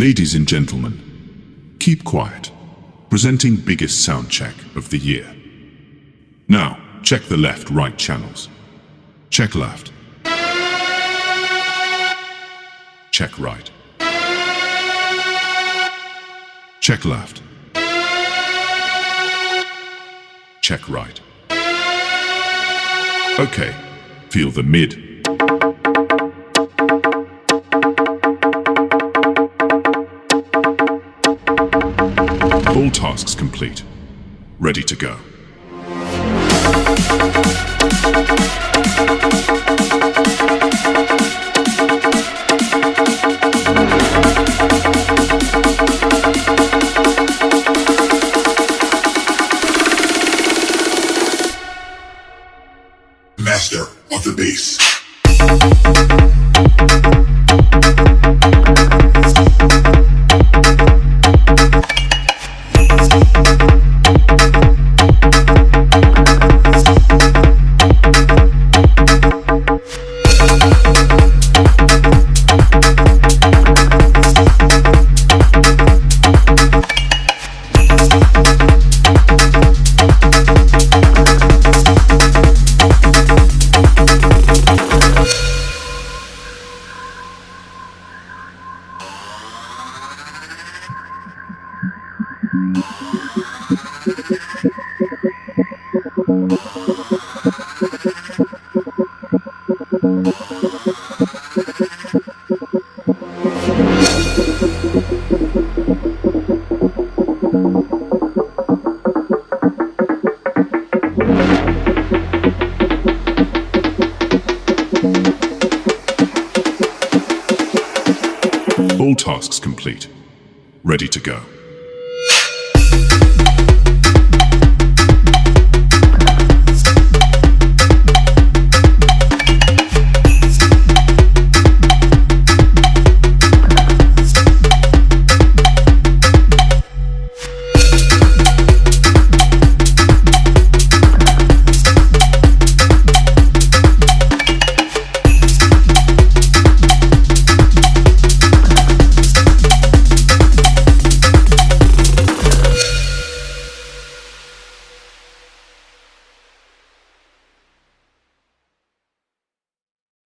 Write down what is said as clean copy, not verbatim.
Ladies and gentlemen, keep quiet. Presenting biggest sound check of the year. Now, check the left-right channels. Check left. Check right. Check left. Check right. Okay, feel the mid. All tasks complete. Ready to go. Master of the bass. All tasks complete. Ready to go.